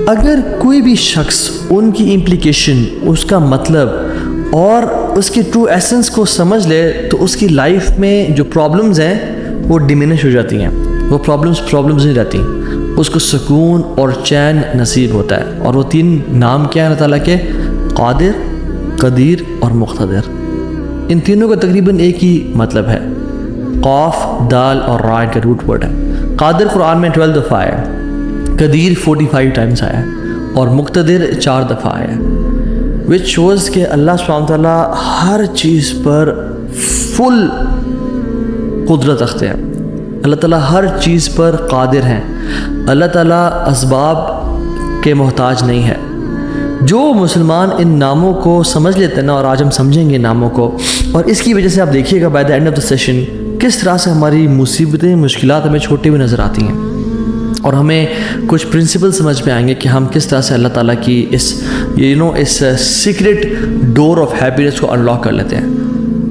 اگر کوئی بھی شخص ان کی امپلیکیشن، اس کا مطلب اور اس کی ٹرو ایسنس کو سمجھ لے تو اس کی لائف میں جو پرابلمز ہیں وہ ڈیمینش ہو جاتی ہیں، وہ پرابلمز نہیں رہتی، اس کو سکون اور چین نصیب ہوتا ہے. اور وہ 3 نام کیا ہیں اللہ تعالیٰ کے؟ قادر، قدیر اور مقتدر. ان تینوں کا تقریباً ایک ہی مطلب ہے. قاف، دال اور را کا روٹ ورڈ ہے. قادر قرآن میں 12 دفعہ آیا ہے، قدیر 45 ٹائمز آیا ہے اور مقتدر 4 دفعہ آیا ہے. وچ شوز کہ اللہ سبحانہ تعالیٰ ہر چیز پر فل قدرت رکھتے ہیں. اللہ تعالیٰ ہر چیز پر قادر ہیں. اللہ تعالیٰ اسباب کے محتاج نہیں ہے. جو مسلمان ان ناموں کو سمجھ لیتے ہیں نا، اور آج ہم سمجھیں گے ناموں کو، اور اس کی وجہ سے آپ دیکھیے گا by the end of the session کس طرح سے ہماری مصیبتیں، مشکلات ہمیں چھوٹی ہوئی نظر آتی ہیں، اور ہمیں کچھ پرنسپل سمجھ میں آئیں گے کہ ہم کس طرح سے اللہ تعالیٰ کی اس سیکرٹ ڈور آف ہیپینس کو انلاک کر لیتے ہیں.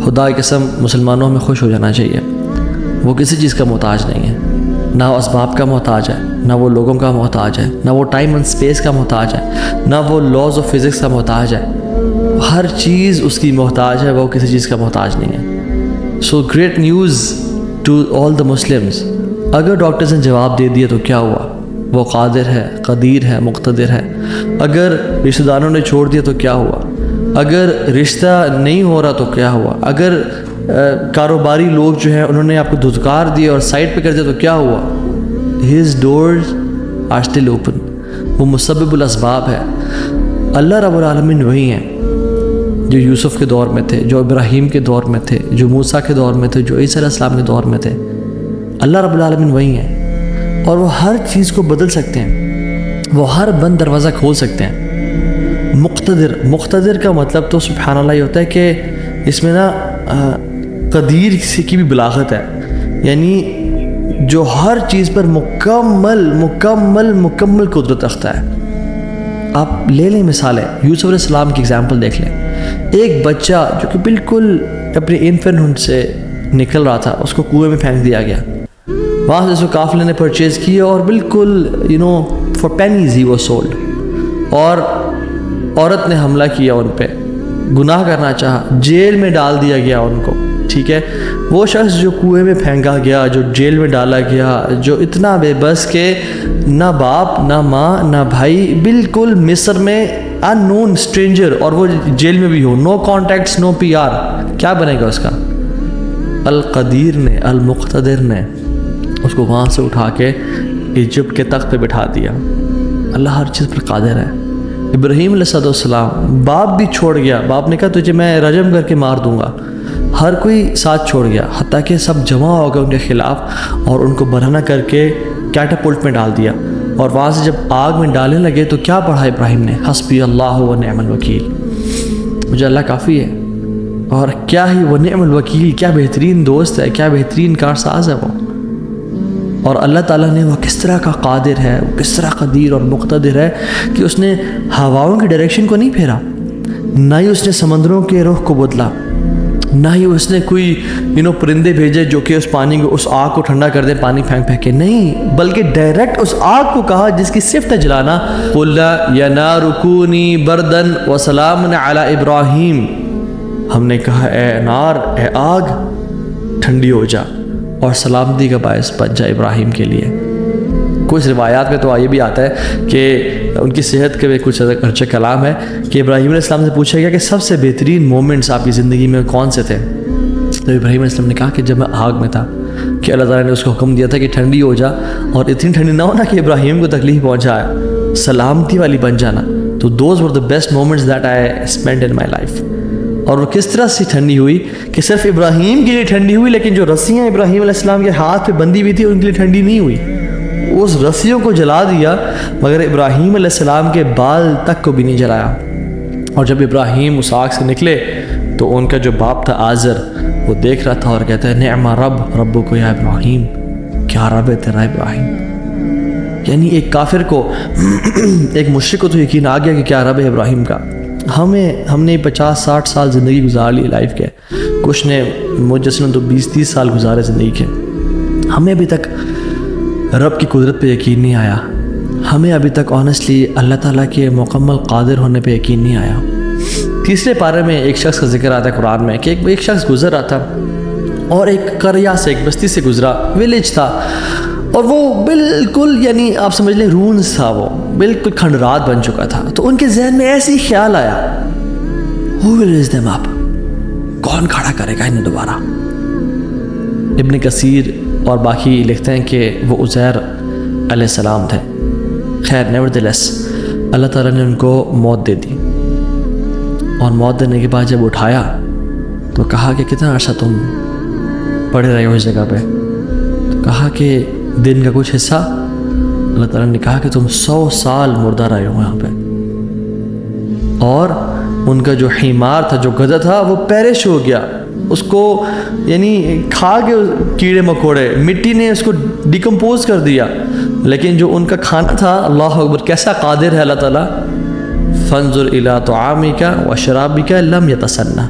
خدا کی قسم مسلمانوں میں خوش ہو جانا چاہیے. وہ کسی چیز کا محتاج نہیں ہے، نہ وہ اسباب کا محتاج ہے، نہ وہ لوگوں کا محتاج ہے، نہ وہ ٹائم اینڈ اسپیس کا محتاج ہے، نہ وہ لاز آف فزکس کا محتاج ہے. ہر چیز اس کی محتاج ہے، وہ کسی چیز کا محتاج نہیں ہے. So great news to all the Muslims. اگر ڈاکٹرز نے جواب دے دیا تو کیا ہوا؟ وہ قادر ہے، قدیر ہے، مقتدر ہے. اگر رشتہ داروں نے چھوڑ دیا تو کیا ہوا؟ اگر رشتہ نہیں ہو رہا تو کیا ہوا؟ اگر کاروباری لوگ جو ہیں انہوں نے آپ کو دھتکار دیا اور سائڈ پہ کر دیا تو کیا ہوا؟ His doors are still open. وہ مسبب الاسباب ہے. اللہ رب العالمین وہی ہیں جو یوسف کے دور میں تھے، جو ابراہیم کے دور میں تھے، جو موسیٰ کے دور میں تھے، جو عیسیٰ علیہ السلام کے دور میں تھے. اللہ رب العالمین وہی ہیں، اور وہ ہر چیز کو بدل سکتے ہیں، وہ ہر بند دروازہ کھول سکتے ہیں. مقتدر کا مطلب تو سبحان اللہ یہ ہوتا ہے کہ اس میں نا قدیر کی بھی بلاغت ہے، یعنی جو ہر چیز پر مکمل قدرت رکھتا ہے. آپ لے لیں مثال ہے، یوسف علیہ السلام کی اگزامپل دیکھ لیں. ایک بچہ جو کہ بالکل اپنے انفینٹ سے نکل رہا تھا، اس کو کنویں میں پھینک دیا گیا. وہاں سے اس کو قافلے نے پرچیز کیا اور بالکل for pennies he was sold. اور عورت نے حملہ کیا ان پہ، گناہ کرنا چاہا، جیل میں ڈال دیا گیا ان کو. ٹھیک ہے، وہ شخص جو کنویں میں پھینکا گیا، جو جیل میں ڈالا گیا، جو اتنا بے بس کہ نہ باپ نہ ماں نہ بھائی، بالکل مصر میں ان نون اسٹرینجر، اور وہ جیل میں بھی ہو، نو کانٹیکٹس، نو پی آر، کیا بنے گا اس کا؟ القدیر نے، المقتدر نے اس کو وہاں سے اٹھا کے ایجپٹ کے تخت پہ بٹھا دیا. اللہ ہر چیز پر قادر ہے. ابراہیم علیہ السلام باپ بھی چھوڑ گیا، باپ نے کہا تجھے میں رجم کر کے مار دوں گا. ہر کوئی ساتھ چھوڑ گیا، حتیٰ کہ سب جمع ہو گئے ان کے خلاف اور ان کو برہنہ کر کے کیٹاپلٹ میں ڈال دیا. اور وہاں سے جب آگ میں ڈالنے لگے تو کیا پڑھا ابراہیم نے؟ حسبی اللہ و نعم الوکیل، مجھے اللہ کافی ہے. اور کیا ہی وہ نعم الوکیل، کیا بہترین دوست ہے، کیا بہترین کارساز ہے وہ. اور اللہ تعالیٰ نے وہ کس طرح کا قادر ہے، وہ کس طرح قدیر اور مقتدر ہے کہ اس نے ہواؤں کی ڈائریکشن کو نہیں پھیرا، نہ ہی اس نے سمندروں کے رخ کو بدلا، نہ ہی اس نے کوئی پرندے بھیجے جو کہ اس پانی کو، اس آگ کو ٹھنڈا کر دیں پانی پھینک کے. نہیں، بلکہ ڈائریکٹ اس آگ کو کہا جس کی صفت ہے جلانا، قُلْ يَا نَارُ كُونِي بَرْدًا وَسَلَامًا عَلَىٰ إِبْرَاهِيمَ. ہم نے کہا اے نار، اے آگ ٹھنڈی ہو جا اور سلامتی کا باعث بن جا ابراہیم کے لیے. کچھ روایات میں تو یہ بھی آتا ہے کہ ان کی صحت کے بھی کچھ ارچہ کلام ہے کہ ابراہیم علیہ السلام سے پوچھا گیا کہ سب سے بہترین مومنٹس آپ کی زندگی میں کون سے تھے؟ تو ابراہیم علیہ السلام نے کہا کہ جب میں آگ میں تھا کہ اللہ تعالیٰ نے اس کو حکم دیا تھا کہ ٹھنڈی ہو جا، اور اتنی ٹھنڈی نہ ہونا کہ ابراہیم کو تکلیف پہنچائے، سلامتی والی بن جانا. تو those were the best moments that I spend in my life. اور وہ کس طرح سے ٹھنڈی ہوئی کہ صرف ابراہیم کے لیے ٹھنڈی ہوئی، لیکن جو رسیاں ابراہیم علیہ السلام کے ہاتھ پہ بندھی ہوئی تھی ان کے لیے ٹھنڈی نہیں ہوئی. اس رسیوں کو جلا دیا مگر ابراہیم علیہ السلام کے بال تک کو بھی نہیں جلایا. اور جب ابراہیم اس آگ سے نکلے تو ان کا جو باپ تھا آزر، وہ دیکھ رہا تھا اور کہتا ہے نعم ربک یا ابراہیم، کیا رب ہے تیرا ابراہیم. یعنی ایک کافر کو، ایک مشرک کو تو یقین آ گیا کہ کیا رب ہے ابراہیم کا. ہم نے 50-60 سال زندگی گزار لی لائف کے، کچھ نے مجھ نے تو 20-30 سال گزارے زندگی کے. ہمیں ابھی تک رب کی قدرت پہ یقین نہیں آیا. ہمیں ابھی تک آنیسٹلی اللہ تعالیٰ کے مکمل قادر ہونے پہ یقین نہیں آیا۔ تیسرے پارے میں ایک شخص کا ذکر آتا ہے قرآن میں کہ ایک شخص گزر رہا تھا اور ایک قریہ سے، ایک بستی سے گزرا، ویلیج تھا، اور وہ بالکل یعنی آپ سمجھ لیں رونز تھا، وہ بالکل کھنڈرات بن چکا تھا۔ تو ان کے ذہن میں ایسے ہی خیال آیا، who will raise them up؟ کون کھڑا کرے گا انہیں دوبارہ؟ ابن کثیر اور باقی لکھتے ہیں کہ وہ عزیر علیہ السلام تھے۔ خیر نیورتھلیس اللہ تعالیٰ نے ان کو موت دے دی، اور موت دینے کے بعد جب اٹھایا تو کہا کہ کتنا عرصہ تم پڑے رہے ہو اس جگہ پہ؟ تو کہا کہ دن کا کچھ حصہ۔ اللہ تعالیٰ نے کہا کہ تم 100 سال مردہ رہے ہو یہاں پہ، اور ان کا جو حمار تھا، جو گدھا تھا، وہ پیرش ہو گیا، اس کو یعنی کھا کے کیڑے مکوڑے، مٹی نے اس کو ڈیکمپوز کر دیا۔ لیکن جو ان کا کھانا تھا، اللہ اکبر، کیسا قادر ہے اللہ تعالیٰ! فانظر الی طعامک وشرابک لم یتسنہ،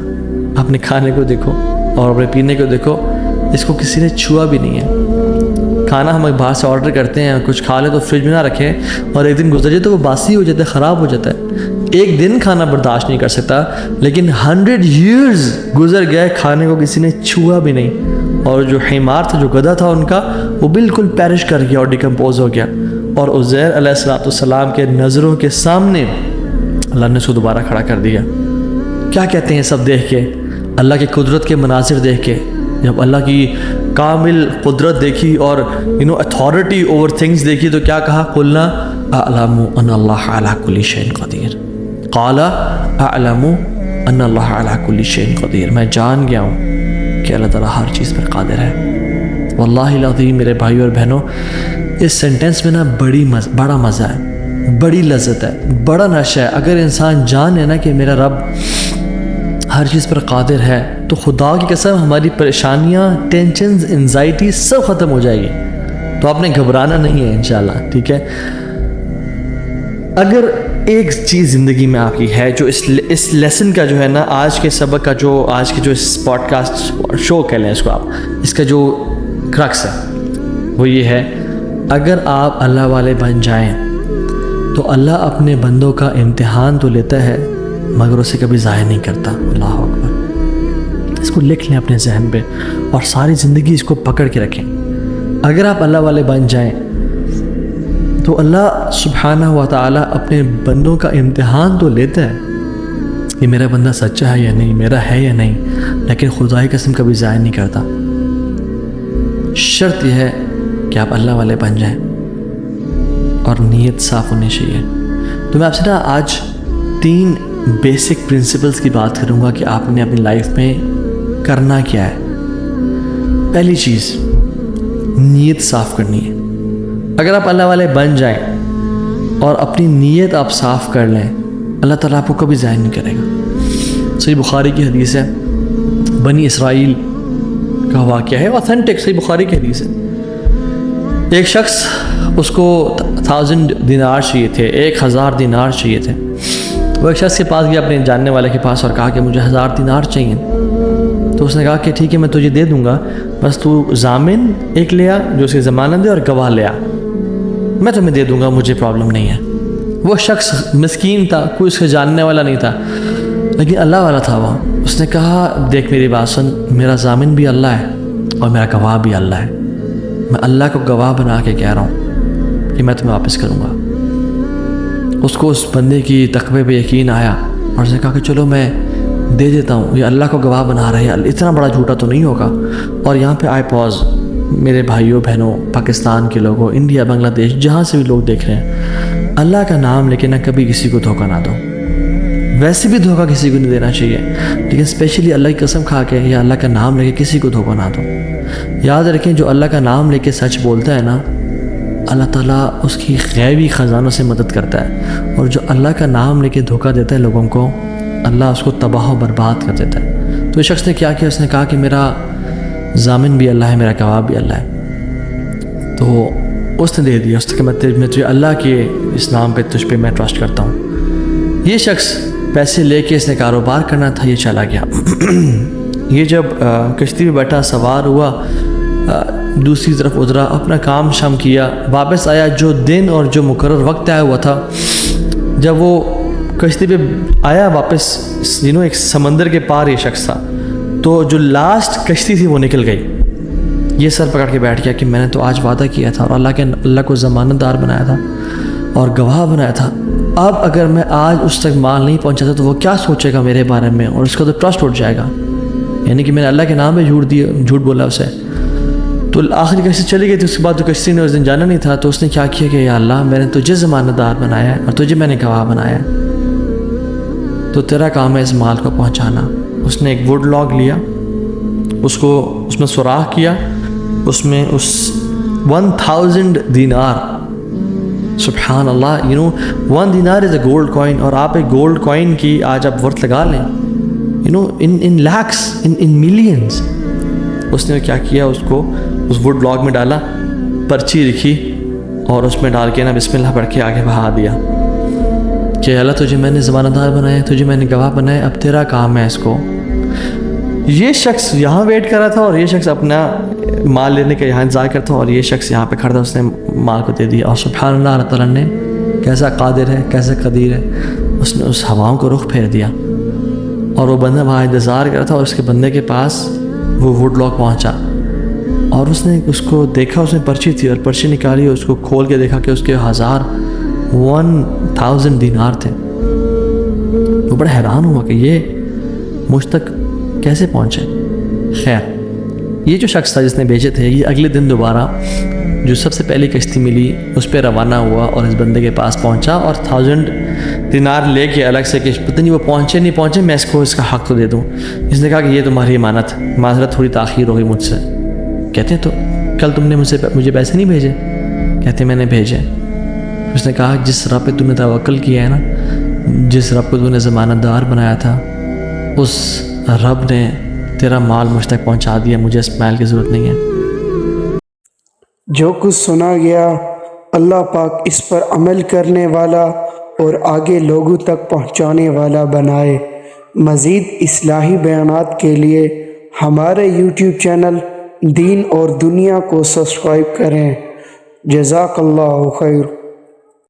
اپنے کھانے کو دیکھو اور اپنے پینے کو دیکھو، اس کو کسی نے چھوا بھی نہیں ہے۔ کھانا ہم باہر سے آرڈر کرتے ہیں، کچھ کھا لیں تو فریج میں نہ رکھیں، اور ایک دن گزر جائے تو وہ باسی ہو جاتا ہے، خراب ہو جاتا ہے۔ ایک دن کھانا برداشت نہیں کر سکتا، لیکن 100 years گزر گئے، کھانے کو کسی نے چھوا بھی نہیں۔ اور جو حمار تھا، جو گدھا تھا ان کا، وہ بالکل پیرش کر گیا اور ڈیکمپوز ہو گیا۔ اور عزیر علیہ السلام کے نظروں کے سامنے اللہ نے اس کو دوبارہ کھڑا کر دیا۔ کیا کہتے ہیں سب دیکھ کے، اللہ کی قدرت کے مناظر دیکھ کے، جب اللہ کی کامل قدرت دیکھی اور اتھارٹی اوور تھنگس دیکھی، تو کیا کہا؟ قلنا اعلم ان اللہ علی کل شیء قدیر، قال اعلم ان اللہ علی کل شیء قدیر، میں جان گیا ہوں کہ اللہ تعالیٰ ہر چیز پر قادر ہے۔ واللہ العظیم میرے بھائیو اور بہنوں، اس سینٹنس میں نا بڑا مزہ ہے، بڑی لذت ہے، بڑا نشہ ہے۔ اگر انسان جانے نا کہ میرا رب ہر چیز پر قادر ہے، تو خدا کی قسم ہماری پریشانیاں، ٹینشنز، انزائٹی سب ختم ہو جائے گی۔ تو آپ نے گھبرانا نہیں ہے انشاءاللہ، ٹھیک ہے؟ اگر ایک چیز زندگی میں آپ کی ہے جو اس لیسن کا جو ہے نا، آج کے سبق کا جو، آج کے جو اس پوڈ کاسٹ شو کہہ لیں اس کو آپ، اس کا جو کرکس ہے وہ یہ ہے، اگر آپ اللہ والے بن جائیں تو اللہ اپنے بندوں کا امتحان تو لیتا ہے مگر اسے کبھی ضائع نہیں کرتا۔ اللہ اکبر، اس کو لکھ لیں اپنے ذہن پہ اور ساری زندگی اس کو پکڑ کے رکھیں۔ اگر آپ اللہ والے بن جائیں تو اللہ سبحانہ و تعالیٰ اپنے بندوں کا امتحان تو لیتا ہے کہ میرا بندہ سچا ہے یا نہیں، میرا ہے یا نہیں، لیکن خدائی قسم کبھی ضائع نہیں کرتا۔ شرط یہ ہے کہ آپ اللہ والے بن جائیں اور نیت صاف ہونی چاہیے۔ تو میں آپ سے نا آج 3 بیسک پرنسپلز کی بات کروں گا کہ آپ نے اپنی لائف میں کرنا کیا ہے۔ پہلی چیز، نیت صاف کرنی ہے۔ اگر آپ اللہ والے بن جائیں اور اپنی نیت آپ صاف کر لیں، اللہ تعالیٰ آپ کو کبھی ضائع نہیں کرے گا۔ صحیح بخاری کی حدیث ہے، بنی اسرائیل کا واقعہ ہے، اوتھینٹک صحیح بخاری کی حدیث ہے۔ ایک شخص، اس کو 1000 دینار چاہیے تھے، 1000 دینار چاہیے تھے۔ وہ ایک شخص کے پاس گیا، اپنے جاننے والے کے پاس، اور کہا کہ مجھے 1000 دینار چاہیے۔ تو اس نے کہا کہ ٹھیک ہے میں تجھے دے دوں گا، بس تو ضامن ایک لے آ جو اسے ضمانت دے، اور گواہ لے آ، میں تمہیں دے دوں گا، مجھے پرابلم نہیں ہے۔ وہ شخص مسکین تھا، کوئی اس کے جاننے والا نہیں تھا، لیکن اللہ والا تھا وہ۔ اس نے کہا دیکھ میری بات سن، میرا ضامن بھی اللہ ہے اور میرا گواہ بھی اللہ ہے، میں اللہ کو گواہ بنا کے کہہ رہا ہوں کہ میں تمہیں واپس کروں گا۔ اس کو اس بندے کی تقوی پہ یقین آیا اور اس نے کہا کہ چلو میں دے دیتا ہوں، یہ اللہ کو گواہ بنا رہے ہیں، اتنا بڑا جھوٹا تو نہیں ہوگا۔ اور یہاں پہ آئے پاز، میرے بھائیوں بہنوں، پاکستان کے لوگوں، انڈیا، بنگلہ دیش، جہاں سے بھی لوگ دیکھ رہے ہیں، اللہ کا نام لے کے نہ کبھی کسی کو دھوکہ نہ دو۔ ویسے بھی دھوکہ کسی کو نہیں دینا چاہیے، لیکن اسپیشلی اللہ کی قسم کھا کے یا اللہ کا نام لے کے کسی کو دھوکہ نہ دو۔ یاد رکھیں جو اللہ کا نام لے کے سچ بولتا ہے نا، اللہ تعالیٰ اس کی غیبی خزانوں سے مدد کرتا ہے، اور جو اللہ کا نام لے کے دھوکہ دیتا ہے لوگوں کو، اللہ اس کو تباہ و برباد کر دیتا ہے۔ تو اس شخص نے کیا کیا، اس نے کہا کہ میرا ضامن بھی اللہ ہے، میرا گواہ بھی اللہ ہے۔ تو اس نے دے دیا، اس نے کہا میں تجھے اللہ کے اس نام پہ، تجھ پہ میں ٹرسٹ کرتا ہوں۔ یہ شخص پیسے لے کے اس نے کاروبار کرنا تھا، یہ چلا گیا۔ یہ جب کشتی پہ بیٹھا، سوار ہوا، دوسری طرف اترا، اپنا کام شام کیا، واپس آیا. جو دن اور جو مقرر وقت طے ہوا تھا، جب وہ کشتی پہ آیا واپس، ایک سمندر کے پار یہ شخص تھا، تو جو لاسٹ کشتی تھی وہ نکل گئی. یہ سر پکڑ کے بیٹھ گیا کہ میں نے تو آج وعدہ کیا تھا اور اللہ کو ضمانت دار بنایا تھا اور گواہ بنایا تھا. اب اگر میں آج اس تک مال نہیں پہنچاتا تو وہ کیا سوچے گا میرے بارے میں، اور اس کا تو ٹرسٹ اٹھ جائے گا، یعنی کہ میں نے اللہ کے نام پہ جھوٹ بولا اسے. تو آخری کشتی چلی گئی تھی. اس کے بعد تو کشتی نے اس دن جانا نہیں تھا، تو اس نے کیا کیا کہ یا اللہ میں نے تجھے ضمانت دار بنایا ہے اور تجھے میں نے گواہ بنایا ہے، تو تیرا کام ہے اس مال کو پہنچانا. اس نے ایک ووڈ لاگ لیا، اس میں سوراخ کیا، اس میں 1000 دینار. سبحان اللہ، 1 دینار از اے گولڈ کوائن. اور آپ ایک گولڈ کوائن کی آج آپ ورتھ لگا لیں، ان لیکس، ان ملینز. اس نے کیا کیا، اس کو اس ووڈ لاگ میں ڈالا، پرچی لکھی اور اس میں ڈال کے بسم اللہ پڑھ کے آگے بہا دیا کہ اللہ تجھے میں نے ضمانت دار بنایا، تجھے میں نے گواہ بنایا، اب تیرا کام ہے اس کو. یہ شخص یہاں ویٹ کر رہا تھا اور یہ شخص اپنا مال لینے کا یہاں انتظار کرتا اور یہ شخص یہاں پہ کھڑا تھا، اس نے مال کو دے دیا. اور سبحان اللہ، اللہ تعالیٰ نے کیسا قادر ہے، کیسا قدیر ہے، اس نے اس ہواؤں کو رخ پھیر دیا اور وہ بندہ وہاں انتظار کر رہا تھا. اور اس کے بندے کے پاس وہ ووڈ لاگ پہنچا اور اس نے اس کو دیکھا، اس میں پرچی تھی اور پرچی نکالی اور اس کو کھول کے دیکھا کہ اس کے 1000 دینار تھے. وہ بڑا حیران ہوا کہ یہ مجھ تک کیسے پہنچے. خیر، یہ جو شخص تھا جس نے بھیجے تھے، یہ اگلے دن دوبارہ جو سب سے پہلی کشتی ملی اس پہ روانہ ہوا اور اس بندے کے پاس پہنچا اور 1000 دینار لے کے الگ سے کہ پتہ نہیں وہ پہنچے نہیں پہنچے، میں اس کو اس کا حق تو دے دوں. اس نے کہا کہ یہ تمہاری امانت، معذرت تھوڑی تاخیر ہوگی مجھ سے. کہتے ہیں تو کل تم نے مجھے پیسے نہیں بھیجے؟ کہتے میں نے بھیجے. اس نے کہا جس رب پہ تم نے توکل کیا ہے نا، جس رب کو تم نے ضمانت دار بنایا تھا، اس رب نے تیرا مال مجھ تک پہنچا دیا، مجھے اس مال کی ضرورت نہیں ہے. جو کچھ سنا گیا اللہ پاک اس پر عمل کرنے والا اور آگے لوگوں تک پہنچانے والا بنائے. مزید اصلاحی بیانات کے لیے ہمارے یوٹیوب چینل دین اور دنیا کو سبسکرائب کریں. جزاک اللہ خیر.